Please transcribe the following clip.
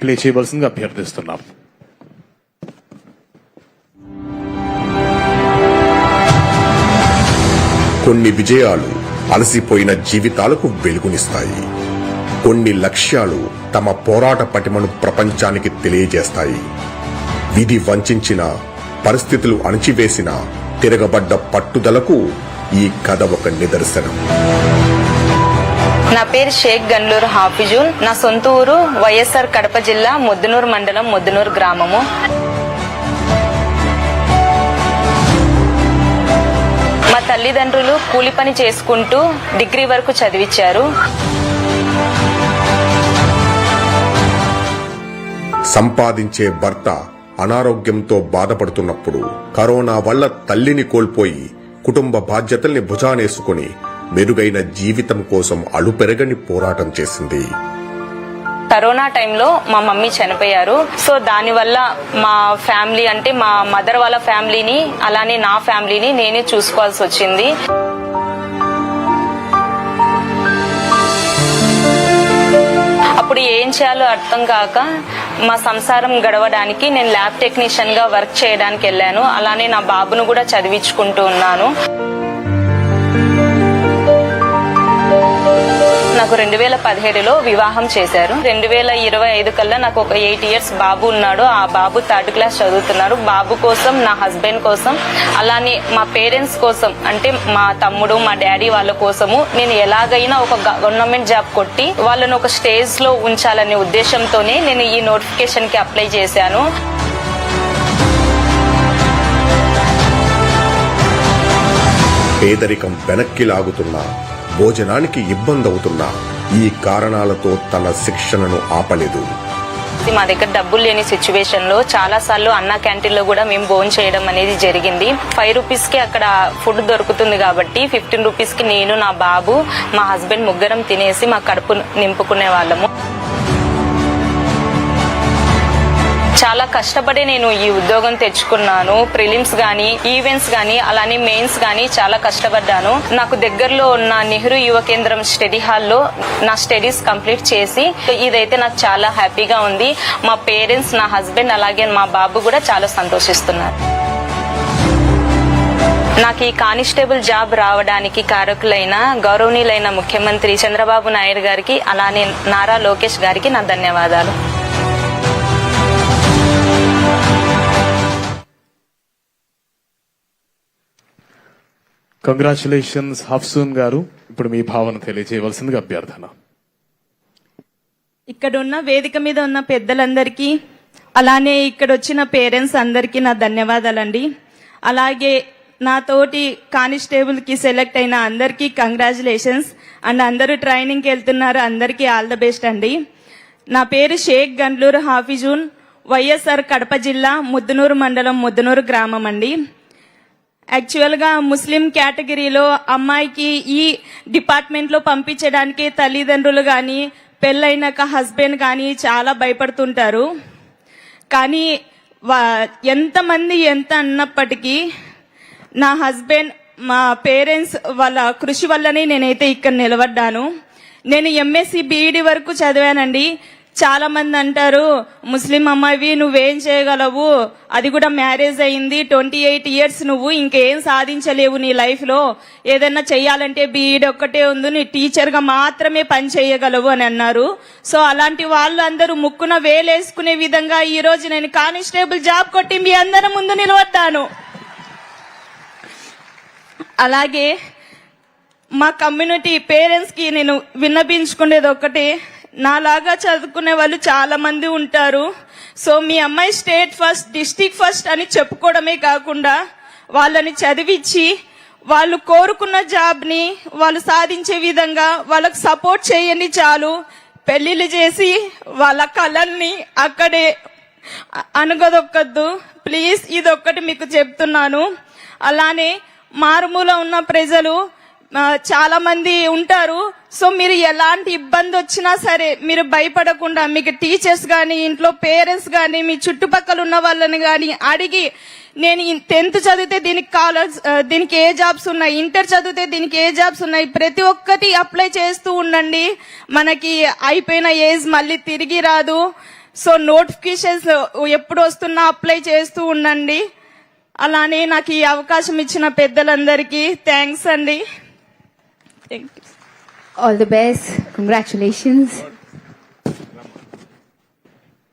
Play చేయవలసిందిగా అభ్యర్థిస్తున్నాం. కొన్ని విజయాలు అలసిపోయిన జీవితాలకు వెలుగునిస్తాయి. కొన్ని లక్ష్యాలు తమ పోరాట పటిమను ప్రపంచానికి తెలియజేస్తాయి. విధి వంచిన, పరిస్థితులు అణచివేసిన, తిరగబడ్డ పట్టుదలకు ఈ కథ ఒక నిదర్శనం. నా పేరు షేక్ గన్లూరు హాఫిజుల్. నా సొంత ఊరు వైఎస్ఆర్ కడప జిల్లా ముద్దునూరు మండలం ముద్దునూరు గ్రామము. మా తల్లిదండ్రులు కూలి పని చేసుకుంటూ డిగ్రీ వరకు చదివించారు. సంపాదించే భర్త అనారోగ్యంతో బాధపడుతున్నప్పుడు, కరోనా వల్ల తల్లిని కోల్పోయి కుటుంబ బాధ్యతల్ని భుజానేసుకుని మెరుగైన జీవితం కోసం అలుపెరగని పోరాటం చేసింది. కరోనా టైంలో మా మమ్మీ చనిపోయారు. సో దానివల్ల మా ఫ్యామిలీ అంటే మా మదర్ వాళ్ళ ఫ్యామిలీని అలానే నా ఫ్యామిలీని నేనే చూసుకోవాల్సి వచ్చింది. అప్పుడు ఏం చేయాలో అర్థం కాక మా సంసారం గడవడానికి నేను ల్యాబ్ టెక్నీషియన్ గా వర్క్ చేయడానికి వెళ్ళాను. అలానే నా బాబును కూడా చదివించుకుంటూ ఉన్నాను. నాకు 2017లో వివాహం చేశారు. 2025 కల్లా నాకు ఒక 8 years బాబు ఉన్నాడు. ఆ బాబు 3rd class చదువుతున్నాడు. బాబు కోసం, నా హస్బెండ్ కోసం, అలానే మా పేరెంట్స్ కోసం, అంటే మా తమ్ముడు, మా డాడీ వాళ్ళ కోసము నేను ఎలాగైనా ఒక గవర్నమెంట్ జాబ్ కొట్టి వాళ్ళను ఒక స్టేజ్ లో ఉంచాలనే ఉద్దేశంతోనే నేను ఈ నోటిఫికేషన్ కి అప్లై చేశాను. పేదరికం వెనక్కి లాగుతున్నా, భోజనానికి ఇబ్బంది అవుతున్నా ఈ కారణాలతో తన శిక్షణను ఆపలేదు. మా దగ్గర డబ్బులు లేని సిచ్యువేషన్ లో చాలా సార్లు అన్నా క్యాంటీన్ లో కూడా మేము భోజనం చేయడం అనేది జరిగింది. 5 rupees కి అక్కడ ఫుడ్ దొరుకుతుంది కాబట్టి 15 rupees కి నేను, నా బాబు, మా హస్బెండ్ ముగ్గురం తినేసి మా కడుపు నింపుకునే వాళ్ళము. చాలా కష్టపడి నేను ఈ ఉద్యోగం తెచ్చుకున్నాను. ప్రిలిమ్స్ గానీ, ఈవెంట్స్ గానీ, అలానే మెయిన్స్ గానీ చాలా కష్టపడ్డాను. నాకు దగ్గరలో ఉన్న నెహ్రూ యువ కేంద్రం స్టడీ హాల్లో నా స్టడీస్ కంప్లీట్ చేసి ఇదైతే నాకు చాలా హ్యాపీగా ఉంది. మా పేరెంట్స్, నా హస్బెండ్, అలాగే మా బాబు కూడా చాలా సంతోషిస్తున్నారు. నాకు ఈ కానిస్టేబుల్ జాబ్ రావడానికి కారకులైన గౌరవనీయులైన ముఖ్యమంత్రి చంద్రబాబు నాయుడు గారికి, అలానే నారా లోకేష్ గారికి నా ధన్యవాదాలు. కంగ్రాచులేషన్స్ హఫ్సూన్ గారు. ఇప్పుడు మీ భావన తెలియజేయవలసిందిగా అభ్యర్థన. ఇక్కడ ఉన్న వేదిక మీద ఉన్న పెద్దలందరికీ, అలానే ఇక్కడ వచ్చిన పేరెంట్స్ అందరికీ నా ధన్యవాదాలండి. అలాగే నా తోటి కానిస్టేబుల్ కి సెలెక్ట్ అయిన అందరికీ కంగ్రాచులేషన్స్. అండ్ అందరూ ట్రైనింగ్కి వెళ్తున్నారు, అందరికీ ఆల్ ద బెస్ట్ అండి. నా పేరు షేక్ గన్లూరు హాఫిజున్, వైఎస్ఆర్ కడప జిల్లా ముద్దునూరు మండలం ముద్దునూరు గ్రామం అండి. యాక్చువల్ గా ముస్లిం కేటగిరీలో అమ్మాయికి ఈ డిపార్ట్మెంట్ లో పంపించడానికి తల్లిదండ్రులు గాని, పెళ్ళైనాక హస్బెండ్ గాని చాలా భయపడుతుంటారు. కానీ ఎంతమంది ఎంత అన్నప్పటికీ నా హస్బెండ్, మా పేరెంట్స్ వాళ్ళ కృషి వల్లనే నేనైతే ఇక్కడ నిలబడ్డాను. నేను MSc BEd వరకు చదివానండి. చాలా మంది అంటారు, ముస్లిం అమ్మాయివి నువ్వేం చేయగలవు, అది కూడా మ్యారేజ్ అయింది, 28 years, నువ్వు ఇంకేం సాధించలేవు నీ లైఫ్ లో, ఏదైనా చెయ్యాలంటే BEd ఒక్కటే ఉంది, నీ టీచర్ గా మాత్రమే పని చేయగలవు అని అన్నారు. సో అలాంటి వాళ్ళు అందరూ ముక్కున వేలేసుకునే విధంగా ఈ రోజు నేను కానిస్టేబుల్ జాబ్ కొట్టి మీ అందరి ముందు నిలబడ్డాను. అలాగే మా కమ్యూనిటీ పేరెంట్స్ కి నేను విన్నపించుకునేది ఒక్కటే, నాలాగా చదువుకునే వాళ్ళు చాలా మంది ఉంటారు. సో మీ అమ్మాయి స్టేట్ ఫస్ట్, డిస్ట్రిక్ట్ ఫస్ట్ అని చెప్పుకోవడమే కాకుండా వాళ్ళని చదివించి వాళ్ళు కోరుకున్న జాబ్ ని వాళ్ళు సాధించే విధంగా వాళ్ళకు సపోర్ట్ చేయండి చాలు. పెళ్లిళ్ళు చేసి వాళ్ళ కళల్ని అక్కడే అనగదొక్కద్దు ప్లీజ్, ఇదొక్కటి మీకు చెప్తున్నాను. అలానే మారుమూల ఉన్న ప్రజలు చాలా మంది ఉంటారు. సో మీరు ఎలాంటి ఇబ్బంది వచ్చినా సరే మీరు భయపడకుండా, మీకు టీచర్స్ గాని, ఇంట్లో పేరెంట్స్ గాని, మీ చుట్టుపక్కల ఉన్న వాళ్ళని గాని అడిగి, నేను 10th చదివితే దీనికి ఏ జాబ్స్ ఉన్నాయి, ఇంటర్ చదివితే దీనికి ఏ జాబ్స్ ఉన్నాయి, ప్రతి ఒక్కటి అప్లై చేస్తూ ఉండండి. మనకి అయిపోయిన ఏజ్ మళ్ళీ తిరిగి రాదు. సో నోటిఫికేషన్స్ ఎప్పుడు వస్తున్నా అప్లై చేస్తూ ఉండండి. అలానే నాకు ఈ అవకాశం ఇచ్చిన పెద్దలందరికీ థ్యాంక్స్ అండి. Thank you. All the best. Congratulations.